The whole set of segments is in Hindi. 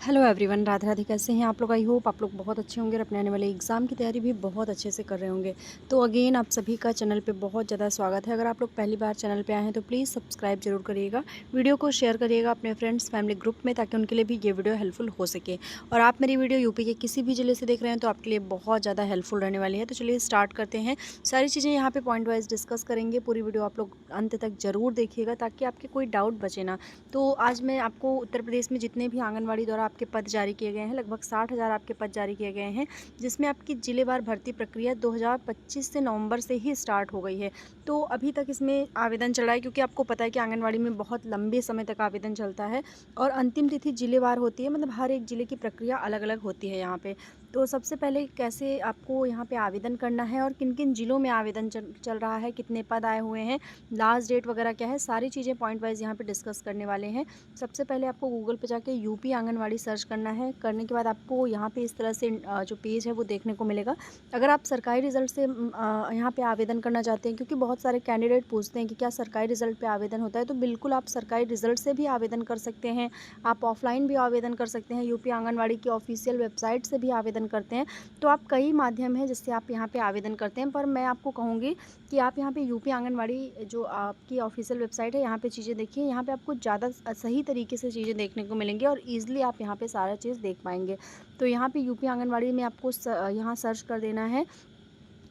Hello everyone, Radhe Radhe. कैसे हैं आप लोग? आई होप आप लोग बहुत अच्छे होंगे और अपने आने वाले एग्ज़ाम की तैयारी भी बहुत अच्छे से कर रहे होंगे। तो अगेन आप सभी का चैनल पे बहुत ज़्यादा स्वागत है। अगर आप लोग पहली बार चैनल पे आए हैं तो प्लीज़ सब्सक्राइब जरूर करिएगा, वीडियो को शेयर करिएगा अपने फ्रेंड्स फैमिली ग्रुप में, ताकि उनके लिए भी ये वीडियो हेल्पफुल हो सके। और आप मेरी वीडियो यूपी के किसी भी ज़िले से देख रहे हैं तो आपके लिए बहुत ज़्यादा हेल्पफुल रहने वाली है। तो चलिए स्टार्ट करते हैं। सारी चीज़ें यहाँ पर पॉइंट वाइज डिस्कस करेंगे। पूरी वीडियो आप लोग अंत तक ज़रूर देखिएगा ताकि आपके कोई डाउट बचे ना। तो आज मैं आपको उत्तर प्रदेश में जितने भी आंगनबाड़ी द्वारा आपके पद जारी किए गए हैं, लगभग 60,000 आपके पद जारी किए गए हैं, जिसमें आपकी जिलेवार भर्ती प्रक्रिया 2025 से नवंबर से ही स्टार्ट हो गई है। तो अभी तक इसमें आवेदन चल रहा है, क्योंकि आपको पता है कि आंगनबाड़ी में बहुत लंबे समय तक आवेदन चलता है और अंतिम तिथि जिलेवार होती है, मतलब हर एक ज़िले की प्रक्रिया अलग अलग होती है यहाँ पे। तो सबसे पहले कैसे आपको यहाँ पे आवेदन करना है और किन किन ज़िलों में आवेदन चल रहा है, कितने पद आए हुए हैं, लास्ट डेट वगैरह क्या है, सारी चीज़ें पॉइंट वाइज यहाँ पे डिस्कस करने वाले हैं। सबसे पहले आपको गूगल पे जाके यूपी आंगनवाड़ी सर्च करना है। करने के बाद आपको यहाँ पे इस तरह से जो पेज है वो देखने को मिलेगा। अगर आप सरकारी रिज़ल्ट से यहाँ पे आवेदन करना चाहते हैं, क्योंकि बहुत सारे कैंडिडेट पूछते हैं कि क्या सरकारी रिज़ल्ट पे आवेदन होता है, तो बिल्कुल आप सरकारी रिज़ल्ट से भी आवेदन कर सकते हैं। आप ऑफलाइन भी आवेदन कर सकते हैं, यूपी आंगनवाड़ी की ऑफिशियल वेबसाइट से भी आवेदन करते हैं। तो आप कई माध्यम हैं जिससे आप यहाँ पे आवेदन करते हैं, पर मैं आपको कहूँगी कि आप यहाँ पे यूपी आंगनवाड़ी जो आपकी ऑफिशियल वेबसाइट है, यहाँ पे चीज़ें देखिए। यहाँ पे आपको ज़्यादा सही तरीके से चीज़ें देखने को मिलेंगी और ईज़िली आप यहाँ पे सारा चीज़ देख पाएंगे। तो यहाँ पे यूपी आंगनवाड़ी में आपको यहाँ सर्च कर देना है।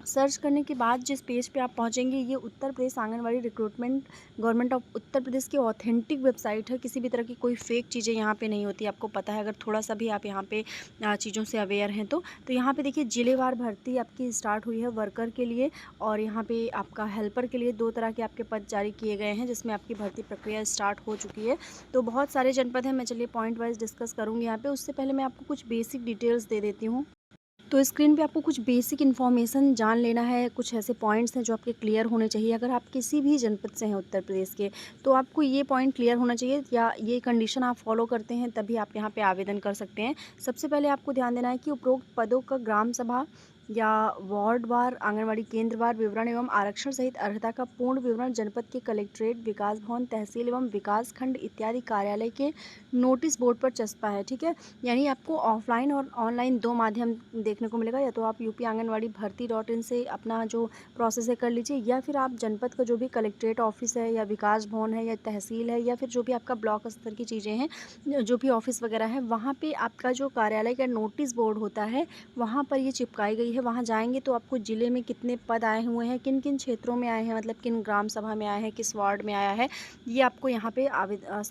सर्च करने के बाद जिस पेज पे आप पहुंचेंगे, ये Uttar Pradesh anganwadi recruitment government of Uttar Pradesh की ऑथेंटिक वेबसाइट है। किसी भी तरह की कोई फेक चीज़ें यहाँ पे नहीं होती, आपको पता है। अगर थोड़ा सा भी आप यहाँ पे चीज़ों से अवेयर हैं तो यहाँ पे देखिए जिलेवार भर्ती आपकी स्टार्ट हुई है वर्कर के लिए, और यहाँ पे आपका हेल्पर के लिए 2 तरह के आपके पद जारी किए गए हैं, जिसमें आपकी भर्ती प्रक्रिया स्टार्ट हो चुकी है। तो बहुत सारे जनपद हैं, मैं चलिए पॉइंट वाइज डिस्कस करूँगी यहाँ पे। उससे पहले मैं आपको कुछ बेसिक डिटेल्स दे देती हूँ। तो स्क्रीन पे आपको कुछ बेसिक इन्फॉर्मेशन जान लेना है। कुछ ऐसे पॉइंट्स हैं जो आपके क्लियर होने चाहिए। अगर आप किसी भी जनपद से हैं उत्तर प्रदेश के, तो आपको ये पॉइंट क्लियर होना चाहिए, या ये कंडीशन आप फॉलो करते हैं तभी आप यहाँ पे आवेदन कर सकते हैं। सबसे पहले आपको ध्यान देना है कि उपरोक्त पदों का ग्राम सभा या वार्डवार आंगनवाड़ी केंद्रवार विवरण एवं आरक्षण सहित अर्हता का पूर्ण विवरण जनपद के कलेक्ट्रेट, विकास भवन, तहसील एवं विकास खंड इत्यादि कार्यालय के नोटिस बोर्ड पर चस्पा है। ठीक है, यानी आपको ऑफलाइन और ऑनलाइन 2 माध्यम देखने को मिलेगा। या तो आप यूपी आंगनवाड़ी भर्ती.in से अपना जो प्रोसेस है कर लीजिए, या फिर आप जनपद का जो भी कलेक्ट्रेट ऑफिस है या विकास भवन है या तहसील है, या फिर जो भी आपका ब्लॉक स्तर की चीज़ें हैं, जो भी ऑफिस वगैरह है, वहाँ पे आपका जो कार्यालय का नोटिस बोर्ड होता है, वहाँ पर ये चिपकाई गई है। वहाँ जाएंगे तो आपको ज़िले में कितने पद आए हुए हैं, किन किन क्षेत्रों में आए हैं, मतलब किन ग्राम सभा में आए हैं, किस वार्ड में आया है, ये आपको यहाँ पे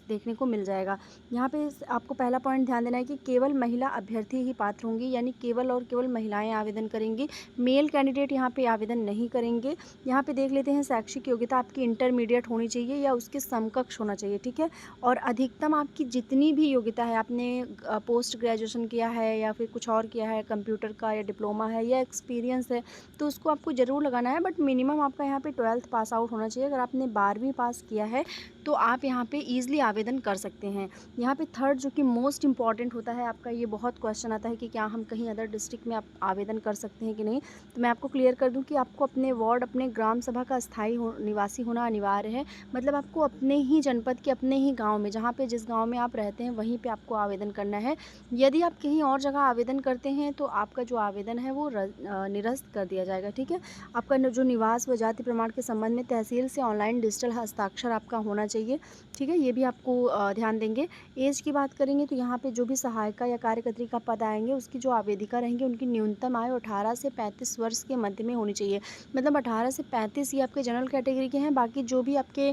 देखने को मिल जाएगा। यहाँ पे आपको पहला पॉइंट ध्यान देना है कि केवल महिला अभ्यर्थी ही पात्र होंगी, यानी केवल और केवल महिलाएं आवेदन करेंगी। मेल कैंडिडेट यहाँ पे आवेदन नहीं करेंगे। यहाँ पे देख लेते हैं, शैक्षिक योग्यता आपकी इंटरमीडिएट होनी चाहिए या उसके समकक्ष होना चाहिए। ठीक है, और अधिकतम आपकी जितनी भी योग्यता है, आपने पोस्ट ग्रेजुएशन किया है या फिर कुछ और किया है, कंप्यूटर का या डिप्लोमा है या एक्सपीरियंस है, तो उसको आपको ज़रूर लगाना है। बट मिनिमम आपका यहाँ पे 12th पास आउट होना चाहिए। अगर आपने 12वीं पास किया है तो आप यहाँ पे ईजिली आवेदन कर सकते हैं। यहाँ पे थर्ड जो कि मोस्ट इंपॉर्टेंट होता है आपका, ये बहुत क्वेश्चन आता है कि क्या हम कहीं अदर डिस्ट्रिक्ट में आप आवेदन कर सकते हैं कि नहीं। तो मैं आपको क्लियर कर दूं कि आपको अपने वार्ड, अपने ग्राम सभा का स्थायी निवासी होना अनिवार्य है। मतलब आपको अपने ही जनपद के, अपने ही गांव में, जहाँ पे जिस गांव में आप रहते हैं वहीं पे आपको आवेदन करना है। यदि आप कहीं और जगह आवेदन करते हैं तो आपका जो आवेदन है वो निरस्त कर दिया जाएगा। ठीक है, आपका जो निवास व जाति प्रमाण के संबंध में तहसील से ऑनलाइन डिजिटल हस्ताक्षर आपका होना चाहिए। ठीक है, ये भी आपको ध्यान देंगे। एज की बात करेंगे तो यहाँ पे जो भी सहायिका या कार्यकर्त्री का पद आएंगे, उसकी जो आवेदिका रहेंगी, उनकी न्यूनतम आयु 18 से 35 वर्ष के मध्य में होनी चाहिए। मतलब 18 से 35 ये आपके जनरल कैटेगरी के हैं। बाकी जो भी आपके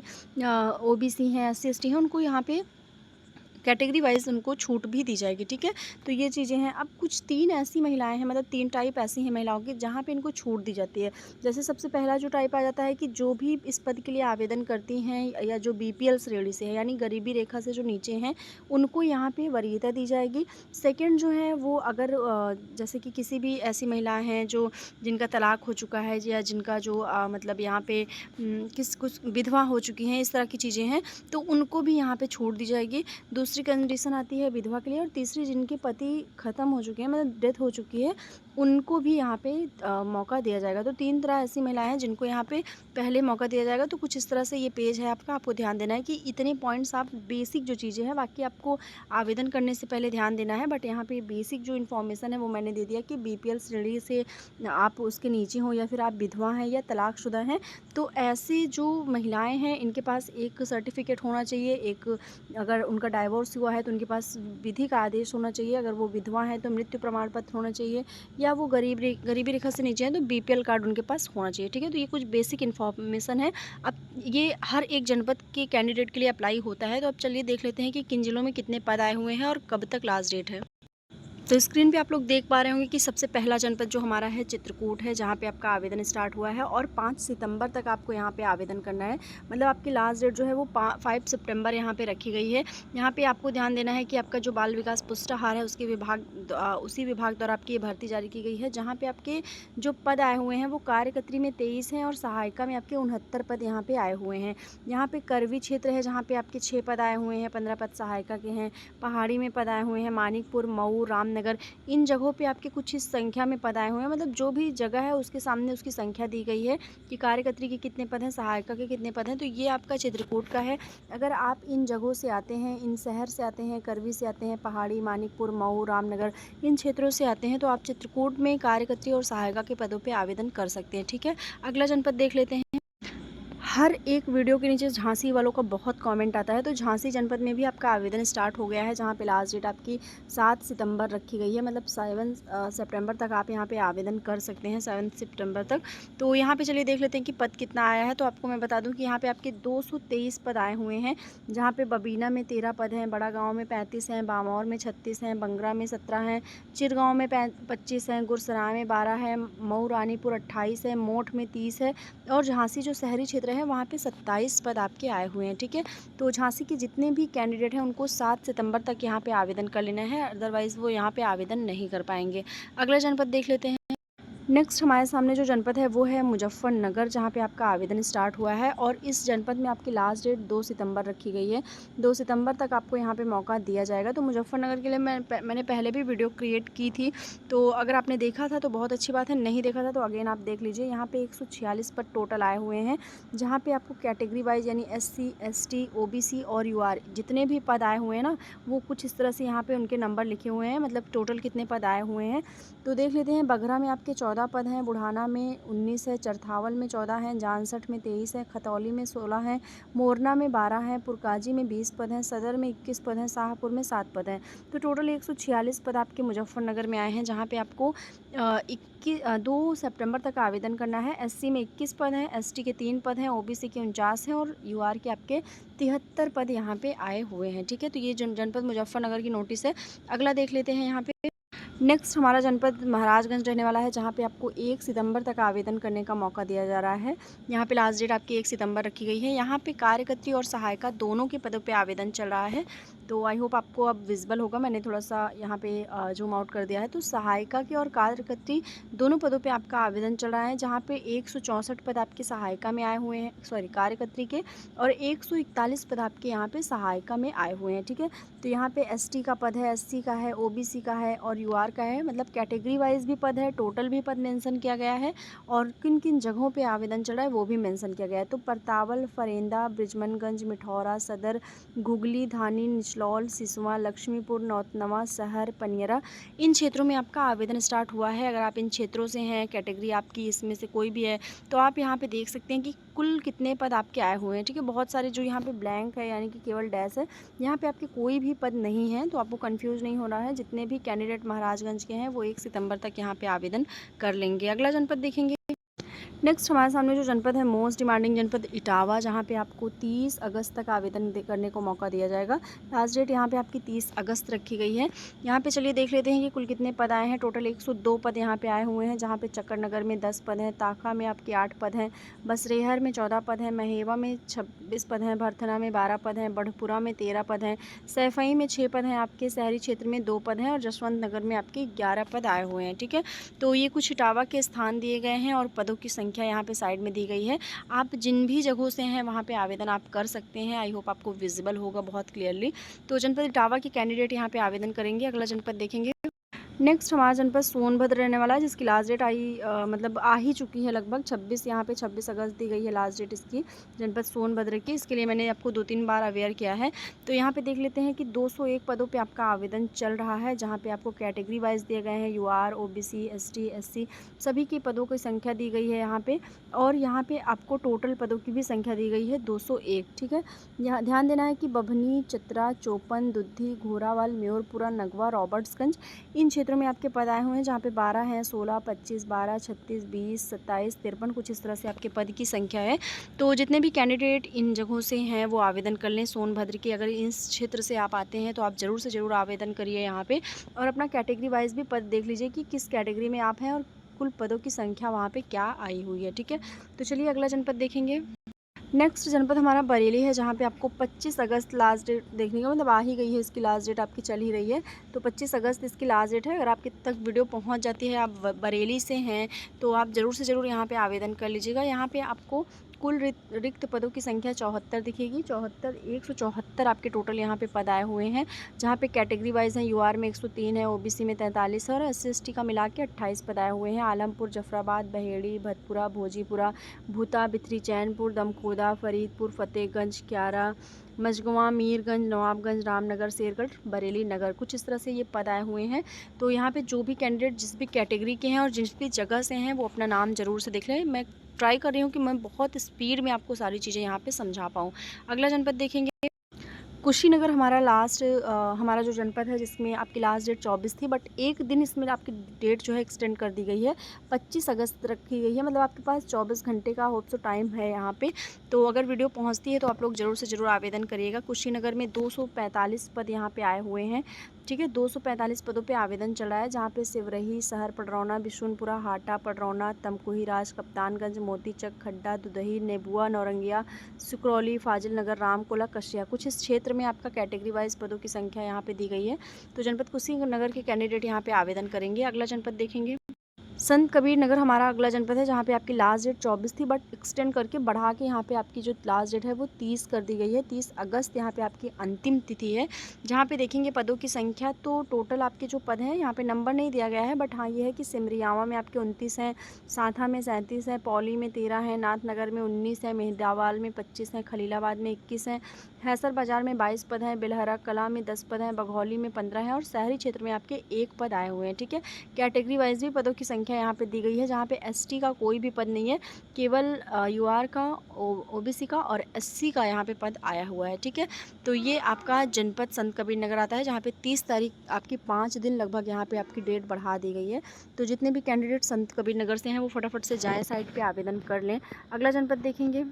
ओबीसी हैं, SC ST हैं, उनको यहाँ पे कैटेगरी वाइज उनको छूट भी दी जाएगी। ठीक है, तो ये चीज़ें हैं। अब कुछ 3 ऐसी महिलाएं हैं, मतलब 3 टाइप ऐसी हैं महिलाओं की, जहाँ पे इनको छूट दी जाती है। जैसे सबसे पहला जो टाइप आ जाता है कि जो भी इस पद के लिए आवेदन करती हैं या जो BPL श्रेणी से है, यानी गरीबी रेखा से जो नीचे हैं, उनको यहाँ पे वरीयता दी जाएगी। सेकेंड जो है वो, अगर जैसे कि किसी भी ऐसी महिलाएँ हैं जो जिनका तलाक हो चुका है, या जिनका जो मतलब यहाँ पे कुछ विधवा हो चुकी हैं, इस तरह की चीज़ें हैं, तो उनको भी यहाँ पे छूट दी जाएगी। दूसरी कंडीशन आती है विधवा के लिए, और तीसरी जिनके पति ख़त्म हो चुके हैं, मतलब डेथ हो चुकी है, उनको भी यहाँ पे मौका दिया जाएगा। तो 3 तरह ऐसी महिलाएँ हैं जिनको यहाँ पे पहले मौका दिया जाएगा। तो कुछ इस तरह से ये पेज है आपका, आपको ध्यान देना है कि इतने पॉइंट्स आप बेसिक जो चीज़ें हैं बाकी आपको आवेदन करने से पहले ध्यान देना है। बट यहाँ पे बेसिक जो इन्फॉर्मेशन है वो मैंने दे दिया कि बीपीएल श्रेणी से आप उसके नीचे हो या फिर आप विधवा हैं या तलाकशुदा हैं। तो ऐसी जो महिलाएँ हैं इनके पास एक सर्टिफ़िकेट होना चाहिए, एक अगर उनका डाइवोर्स हुआ है तो उनके पास विधि का आदेश होना चाहिए, अगर वो विधवा हैं तो मृत्यु प्रमाण पत्र होना चाहिए, या वो गरीबी रेखा से नीचे हैं तो बीपीएल कार्ड उनके पास होना चाहिए। ठीक है, तो ये कुछ बेसिक इन्फॉर्मेशन है। अब ये हर एक जनपद के कैंडिडेट के लिए अप्लाई होता है। तो अब चलिए देख लेते हैं कि किन जिलों में कितने पद आए हुए हैं और कब तक लास्ट डेट है। तो स्क्रीन पे आप लोग देख पा रहे होंगे कि सबसे पहला जनपद जो हमारा है चित्रकूट है, जहाँ पे आपका आवेदन स्टार्ट हुआ है और 5 सितंबर तक आपको यहाँ पे आवेदन करना है। मतलब आपकी लास्ट डेट जो है वो 5 सितंबर यहाँ पे रखी गई है। यहाँ पे आपको ध्यान देना है कि आपका जो बाल विकास पुष्टाहार है उसके उसी विभाग द्वारा आपकी ये भर्ती जारी की गई है, जहाँ पे आपके जो पद आए हुए हैं वो कार्यकर्त्री में 23 हैं और सहायिका में आपके 69 पद यहाँ पे आए हुए हैं। यहाँ पे करवी क्षेत्र है जहाँ पे आपके 6 पद आए हुए हैं, 15 पद सहायिका के हैं। पहाड़ी में पद आए हुए हैं, मानिकपुर, मऊ, रामनगर, इन जगहों पे आपके कुछ इस संख्या में पद आए हुए हैं। मतलब जो भी जगह है उसके सामने उसकी संख्या दी गई है कि कार्यकर्त्री के कितने पद हैं, सहायिका के कितने पद हैं। तो ये आपका चित्रकूट का है। अगर आप इन जगहों से आते हैं, इन शहर से आते हैं, करवी से आते हैं, पहाड़ी, मानिकपुर, मऊ, रामनगर, इन क्षेत्रों से आते हैं तो आप चित्रकूट में कार्यकर्त्री और सहायिका के पदों पर आवेदन कर सकते हैं। ठीक है, अगला जनपद देख लेते हैं। हर एक वीडियो के नीचे झांसी वालों का बहुत कमेंट आता है। तो झांसी जनपद में भी आपका आवेदन स्टार्ट हो गया है, जहां पे लास्ट डेट आपकी 7 सितंबर रखी गई है। मतलब 7 सितंबर तक आप यहां पे आवेदन कर सकते हैं, 7 सितंबर तक। तो यहां पे चलिए देख लेते हैं कि पद कितना आया है। तो आपको मैं बता दूं कि यहाँ पे आपके 223 पद आए हुए हैं, जहाँ पे बबीना में 13 पद हैं, बड़ा गाँव में 35 हैं, बामौर में 36 हैं, बंगरा में 17 हैं, चिरगाँव में 25 हैं, गुरसराय में 12 है, मऊ रानीपुर 28 है, मोठ में 30 है और झांसी जो शहरी क्षेत्र है वहाँ पे 27 पद आपके आए हुए हैं। ठीक है, तो झांसी के जितने भी कैंडिडेट हैं उनको 7 सितंबर तक यहाँ पे आवेदन कर लेना है, अदरवाइज़ वो यहाँ पे आवेदन नहीं कर पाएंगे। अगला जनपद देख लेते हैं। नेक्स्ट हमारे सामने जो जनपद है वो है मुजफ्फरनगर, जहाँ पे आपका आवेदन स्टार्ट हुआ है और इस जनपद में आपकी लास्ट डेट 2 सितंबर रखी गई है। 2 सितंबर तक आपको यहाँ पे मौका दिया जाएगा। तो मुजफ्फरनगर के लिए मैंने पहले भी वीडियो क्रिएट की थी, तो अगर आपने देखा था तो बहुत अच्छी बात है, नहीं देखा था तो अगेन आप देख लीजिए। यहाँ पे 146 पद टोटल आए हुए हैं, जहाँ पे आपको कैटेगरी वाइज यानी SC, ST, OBC और UR जितने भी पद आए हुए हैं ना, वो कुछ इस तरह से यहाँ पे उनके नंबर लिखे हुए हैं, मतलब टोटल कितने पद आए हुए हैं। तो देख लेते हैं। बगरा में आपके 14 पद हैं, बुढ़ाना में 19 है, चरथावल में 14 हैं, जानसठ में 23 है, खतौली में 16 हैं, मोरना में 12 हैं, पुरकाजी में 20 पद हैं, सदर में 21 पद हैं, शाहपुर में 7 पद हैं। तो टोटल 146 पद आपके मुजफ्फरनगर में आए हैं, जहाँ पे आपको 2 सितंबर तक आवेदन करना है। SC में 21 पद हैं, ST के 3 पद हैं, OBC के 49 हैं और UR के आपके 73 पद यहाँ पे आए हुए हैं। ठीक है, तो ये जनपद मुजफ्फरनगर की नोटिस है। अगला देख लेते हैं। यहाँ पे नेक्स्ट हमारा जनपद महाराजगंज रहने वाला है, जहाँ पे आपको 1 सितंबर तक आवेदन करने का मौका दिया जा रहा है। यहाँ पे लास्ट डेट आपकी 1 सितंबर रखी गई है। यहाँ पे कार्यकर्त्री और सहायिका दोनों के पदों पे आवेदन चल रहा है। तो आई होप आपको अब विजिबल होगा, मैंने थोड़ा सा यहाँ पे जूम आउट कर दिया है। तो सहायिका के और कार्यकर्त्री दोनों पदों पे आपका आवेदन चल रहा है, जहाँ पे 164 पद आपके सहायिका में आए हुए हैं, सॉरी कार्यकर्त्री के, और 141 पद आपके यहाँ पे सहायिका में आए हुए हैं। ठीक है, तो यहाँ पे ST का पद है, SC का है, OBC का है और UR का है। मतलब कैटेगरी वाइज भी पद है, टोटल भी पद मेंशन किया गया है और किन किन जगहों पे आवेदन चल रहा है वो भी मेंशन किया गया है। तो परतावल, फरेंदा, बृजमनगंज, मिठौरा, सदर, घुगली, धानी, निचलौल, सिसवा, लक्ष्मीपुर, नौतनवा, शहर, पनियरा, इन क्षेत्रों में आपका आवेदन स्टार्ट हुआ है। अगर आप इन क्षेत्रों से हैं, कैटेगरी आपकी इसमें से कोई भी है, तो आप यहाँ पे देख सकते हैं कि कुल कितने पद आपके आए हुए हैं। ठीक है, बहुत सारे जो यहाँ पे ब्लैंक है यानी कि केवल डैश है, यहाँ पे आपके कोई भी पद नहीं है, तो आपको कंफ्यूज नहीं होना है। जितने भी कैंडिडेट महाराजगंज के हैं वो 1 सितंबर तक यहाँ पे आवेदन कर लेंगे। अगला जनपद देखेंगे। नेक्स्ट हमारे सामने जो जनपद है, मोस्ट डिमांडिंग जनपद इटावा, जहाँ पे आपको 30 अगस्त तक आवेदन करने को मौका दिया जाएगा। लास्ट डेट यहाँ पे आपकी 30 अगस्त रखी गई है। यहाँ पे चलिए देख लेते हैं कि कुल कितने पद आए हैं। टोटल 102 पद यहाँ पे आए हुए हैं, जहाँ पे चक्करनगर में 10 पद हैं, ताखा में आपके 8 पद हैं, बसरेहर में 14 पद हैं, महेवा में 26 पद हैं, भरथना में 12 पद हैं, बढ़पुरा में 13 पद हैं, सैफई में 6 पद हैं, आपके शहरी क्षेत्र में 2 पद हैं और जसवंत नगर में आपके 11 पद आए हुए हैं। ठीक है, तो ये कुछ इटावा के स्थान दिए गए हैं और पदों की संख्या यहाँ पे साइड में दी गई है। आप जिन भी जगहों से हैं वहाँ पे आवेदन आप कर सकते हैं। आई होप आपको विजिबल होगा बहुत क्लियरली। तो जनपद इटावा के कैंडिडेट यहाँ पे आवेदन करेंगे। अगला जनपद देखेंगे। नेक्स्ट हमारा जनपद सोनभद्र रहने वाला है, जिसकी लास्ट डेट मतलब आ ही चुकी है लगभग 26, यहाँ पे 26 अगस्त दी गई है लास्ट डेट इसकी, जनपद सोनभद्र की। इसके लिए मैंने आपको 2-3 बार अवेयर किया है। तो यहाँ पे देख लेते हैं कि 201 पदों पे आपका आवेदन चल रहा है, जहाँ पे आपको कैटेगरी वाइज दिए गए हैं यूआर, ओबीसी, एसटी, एससी, सभी की पदों की संख्या दी गई है यहाँ पे। और यहाँ पे आपको टोटल पदों की भी संख्या दी गई है 201, ठीक है। यहाँ ध्यान देना है कि बभनी, चतरा, चौपन, दुद्धी, घोरावल, म्योरपुरा, नगवा, रॉबर्ट्सगंज, इन क्षेत्रों में आपके पद आए हुए हैं, जहाँ पे 12 हैं, 16, 25, 12, 36, 20, 27, 53, कुछ इस तरह से आपके पद की संख्या है। तो जितने भी कैंडिडेट इन जगहों से हैं वो आवेदन कर लें सोनभद्र के। अगर इस क्षेत्र से आप आते हैं तो आप ज़रूर से ज़रूर आवेदन करिए यहाँ पे, और अपना कैटेगरी वाइज भी पद देख लीजिए कि किस कैटेगरी में आप हैं और कुल पदों की संख्या वहाँ पे क्या आई हुई है, ठीक है। तो चलिए अगला जनपद देखेंगे। नेक्स्ट जनपद हमारा बरेली है, जहाँ पे आपको 25 अगस्त लास्ट डेट देखने का, मतलब आ ही गई है, इसकी लास्ट डेट आपकी चल ही रही है। तो 25 अगस्त इसकी लास्ट डेट है। अगर आपके तक वीडियो पहुँच जाती है, आप बरेली से हैं, तो आप ज़रूर से ज़रूर यहाँ पे आवेदन कर लीजिएगा। यहाँ पे आपको कुल रिक्त पदों की संख्या 74 दिखेगी। 174 आपके टोटल यहाँ पे पद आए हुए हैं, जहाँ पे कैटेगरी वाइज हैं, यूआर में 103 है, ओबीसी में 43 है, और एससी एसटी का मिला के 28 पद आए हुए हैं। आलमपुर, जफराबाद, बहेड़ी, भतपुरा, भोजीपुरा, भूता, बिथरी, चैनपुर, दमखोदा, फरीदपुर, फतेहगंज, क्यारा, मझगवां, मीरगंज, नवाबगंज, रामनगर, शेरगढ़, बरेली नगर, कुछ इस तरह से ये पद आए हुए हैं। तो यहाँ पे जो भी कैंडिडेट जिस भी कैटेगरी के हैं और जिस भी जगह से हैं, वो अपना नाम ज़रूर से देख लें। मैं ट्राई कर रही हूँ कि मैं बहुत स्पीड में आपको सारी चीज़ें यहाँ पे समझा पाऊँ। अगला जनपद देखेंगे। कुशीनगर हमारा हमारा जो जनपद है, जिसमें आपकी लास्ट डेट 24 थी, बट एक दिन इसमें आपकी डेट जो है एक्सटेंड कर दी गई है, 25 अगस्त रखी गई है। मतलब आपके पास 24 घंटे का होप सो टाइम है यहाँ पे। तो अगर वीडियो पहुँचती है तो आप लोग ज़रूर से ज़रूर आवेदन करिएगा। कुशीनगर में 245 पद यहाँ पे आए हुए हैं, ठीक है। 245 पदों पे आवेदन चल रहा है, जहाँ पे सिवरही, शहर पडरौना, बिशुनपुरा, हाटा, पडरौना, तमकुही राज, कप्तानगंज, मोतीचक, खड्डा, दुदही, नेबुआ, नौरंगिया, सुकरौली, फाजिल नगर, रामकोला, कशिया, कुछ इस क्षेत्र में आपका कैटेगरी वाइज पदों की संख्या यहाँ पे दी गई है। तो जनपद कुशीनगर के कैंडिडेट यहाँ पे आवेदन करेंगे। अगला जनपद देखेंगे। संत कबीर नगर हमारा अगला जनपद है, जहाँ पे आपकी लास्ट डेट 24 थी, बट एक्सटेंड करके बढ़ा के यहाँ पे आपकी जो लास्ट डेट है वो 30 कर दी गई है। 30 अगस्त यहाँ पे आपकी अंतिम तिथि है। जहाँ पे देखेंगे पदों की संख्या, तो टोटल आपके जो पद हैं, यहाँ पे नंबर नहीं दिया गया है, बट हाँ ये है कि सिमरियावा में आपके 29 हैं, साथा में 37 हैं, पौली में 13 हैं, नाथनगर में 19 है, मेहदावाल में 25 हैं, खलीलाबाद में 21 हैं, हैसर बाजार में 22 पद हैं, बिलहरा कला में 10 पद हैं, बघौली में 15 हैं, और शहरी क्षेत्र में आपके 1 पद आए हुए हैं, ठीक है। कैटेगरी वाइज भी पदों की संख्या यहाँ पे दी गई है, जहाँ पे एसटी का कोई भी पद नहीं है, केवल यूआर का, ओबीसी का और एससी का यहाँ पे पद आया हुआ है, ठीक है। तो ये आपका जनपद संत कबीर नगर आता है, जहाँ पे 30 तारीख आपकी 5 दिन लगभग यहाँ पे आपकी डेट बढ़ा दी गई है। तो जितने भी कैंडिडेट संत कबीर नगर से हैं, वो फटाफट से जाएँ साइट पर आवेदन कर लें। अगला जनपद देखेंगे।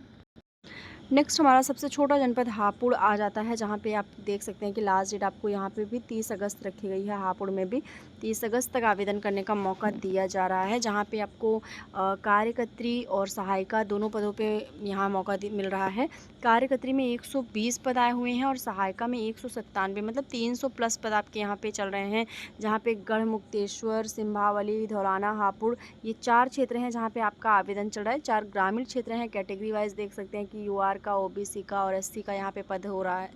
नेक्स्ट हमारा सबसे छोटा जनपद हापुड़ आ जाता है, जहाँ पे आप देख सकते हैं कि लास्ट डेट आपको यहाँ पे भी 30 अगस्त रखी गई है। हापुड़ में भी 30 अगस्त तक आवेदन करने का मौका दिया जा रहा है, जहाँ पे आपको कार्यकर्त्री और सहायिका दोनों पदों पे यहाँ मौका मिल रहा है। कार्यकर्त्री में 120 पद आए हुए हैं और सहायिका में 197, मतलब 300 प्लस पद आपके यहाँ पे चल रहे हैं, जहाँ पे गढ़ मुक्तेश्वर, सिंभावली, धौलाना, हापुड़, ये 4 क्षेत्र हैं जहाँ पे आपका आवेदन चल रहा है। 4 ग्रामीण क्षेत्र हैं। कैटेगरी वाइज देख सकते हैं कि यूआर का, ओबीसी का और एससी का यहाँ पे पद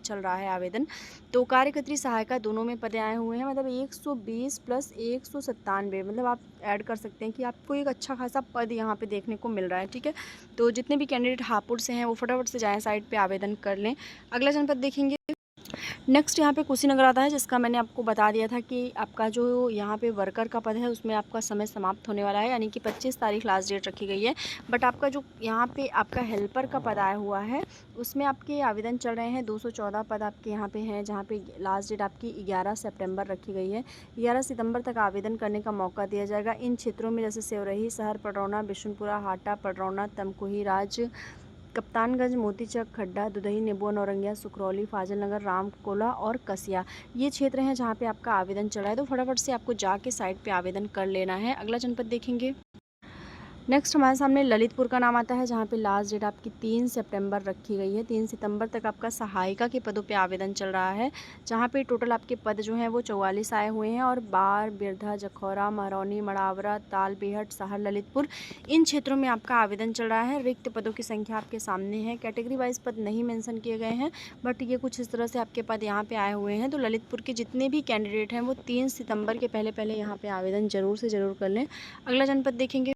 चल रहा है आवेदन। तो कार्यकर्त्री सहायिका दोनों में पद आए हुए हैं, मतलब 120 प्लस 197, मतलब आप ऐड कर सकते हैं कि आपको एक अच्छा खासा पद यहाँ पे देखने को मिल रहा है, ठीक है। तो जितने भी कैंडिडेट हापुड़ से हैं, वो फटाफट से जाएँ साइट पे आवेदन कर लें। अगला जनपद देखेंगे। नेक्स्ट यहाँ पे कुशीनगर आता है, जिसका मैंने आपको बता दिया था कि आपका जो यहाँ पे वर्कर का पद है, उसमें आपका समय समाप्त होने वाला है, यानी कि 25 तारीख लास्ट डेट रखी गई है। बट आपका जो यहाँ पे आपका हेल्पर का पद आया हुआ है, उसमें आपके आवेदन चल रहे हैं। 214 पद आपके यहाँ पे हैं, जहाँ पे लास्ट डेट आपकी 11 सितंबर रखी गई है। 11 सितंबर तक आवेदन करने का मौका दिया जाएगा। इन क्षेत्रों में जैसे सेवरही, शहर पडरौना, बिशुनपुरा, हाटा, पडरौना, तमकुही राज, कप्तानगंज, मोतीचक, खड्डा, दुदही, नेबुआ, नौरंगिया, सुकरौली, फाजिल नगर, रामकोला और कसिया, ये क्षेत्र हैं जहाँ पे आपका आवेदन चल रहा है। तो फटाफट से आपको जाके साइट पे आवेदन कर लेना है। अगला जनपद देखेंगे। नेक्स्ट हमारे सामने ललितपुर का नाम आता है, जहाँ पे लास्ट डेट आपकी 3 सितंबर रखी गई है। 3 सितंबर तक आपका सहायिका के पदों पे आवेदन चल रहा है, जहाँ पे टोटल आपके पद जो हैं वो 44 आए हुए हैं। और बार, बिरधा, जखौरा, महरौनी, मड़ावरा, ताल बेहट, शहर ललितपुर, इन क्षेत्रों में आपका आवेदन चल रहा है। रिक्त पदों की संख्या आपके सामने है। कैटेगरी वाइज पद नहीं मेंशन किए गए हैं, बट ये कुछ इस तरह से आपके पद यहाँ पे आए हुए हैं। तो ललितपुर के जितने भी कैंडिडेट हैं वो 3 सितंबर के पहले पहले यहाँ पे आवेदन ज़रूर से ज़रूर कर लें। अगला जनपद देखेंगे।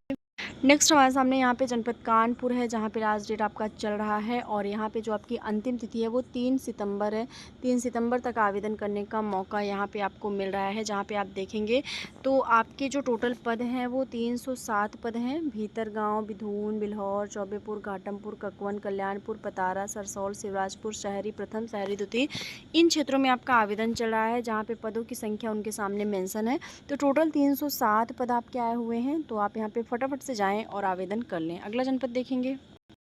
नेक्स्ट हमारे सामने यहाँ पे जनपद कानपुर है, जहाँ पे लास्ट डेट आपका चल रहा है। और यहाँ पे जो आपकी अंतिम तिथि है वो 3 सितंबर है। 3 सितंबर तक आवेदन करने का मौका यहाँ पे आपको मिल रहा है। जहाँ पे आप देखेंगे तो आपके जो टोटल पद हैं वो 307 पद हैं। भीतरगांव, बिधून, बिल्हौर, चौबेपुर, घाटमपुर, ककवन, कल्याणपुर, पतारा, सरसौल, शिवराजपुर, शहरी प्रथम, शहरी द्वितीय, इन क्षेत्रों में आपका आवेदन चल रहा है, जहाँ पे पदों की संख्या उनके सामने मेंशन है। तो टोटल 307 पद आपके आए हुए हैं। तो आप यहाँ पे फटाफट से जाएं और आवेदन कर लें। अगला जनपद देखेंगे।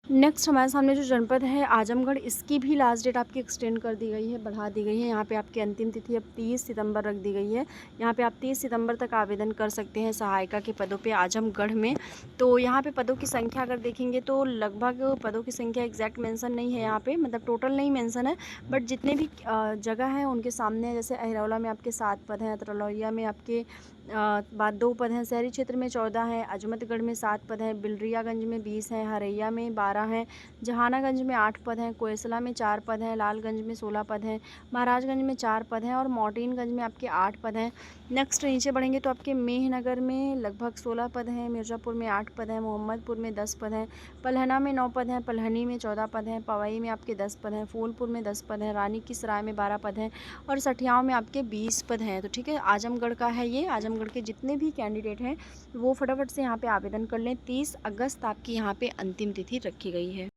नेक्स्ट हमारे सामने जो जनपद है आजमगढ़, इसकी भी लास्ट डेट आपकी एक्सटेंड कर दी गई है, बढ़ा दी गई है। यहाँ पे आपकी अंतिम तिथि अब 30 सितंबर रख दी गई है। यहाँ पे आप 30 सितंबर तक आवेदन कर सकते हैं सहायिका के पदों पे आजमगढ़ में। तो यहाँ पे पदों की संख्या अगर देखेंगे तो लगभग पदों की संख्या एग्जैक्ट मेंशन नहीं है यहाँ पे, मतलब टोटल नहीं मेंशन है, बट जितने भी जगह हैं उनके सामने है। जैसे अहिरौला में आपके 7 पद हैं, अतरौलिया में आपके बाद 2 पद हैं, शहरी क्षेत्र में 14 हैं, अजमतगढ़ में 7 पद हैं, बिलरियागंज में 20 हैं, हरैया में 12 हैं, जहानागंज में 8 पद हैं, कोयसला में 4 पद हैं, लालगंज में 16 पद हैं, महाराजगंज में 4 पद हैं और मोटिनगंज में आपके 8 पद हैं। नेक्स्ट नीचे बढ़ेंगे तो आपके मेहनगर में लगभग 16 पद हैं, मिर्ज़ापुर में 8 पद हैं, मोहम्मदपुर में 10 पद हैं, पलहना में 9 पद हैं, पलहनी में 14 पद हैं, पवई में आपके 10 पद हैं, फूलपुर में 10 पद हैं, रानी की सराय में 12 पद हैं और सठियाओं में आपके 20 पद हैं। तो ठीक है, आजमगढ़ का है ये। आजमगढ़ के जितने भी कैंडिडेट हैं वो फटाफट से यहाँ पे आवेदन कर लें। 30 अगस्त आपकी यहाँ पे अंतिम तिथि रखी गई है।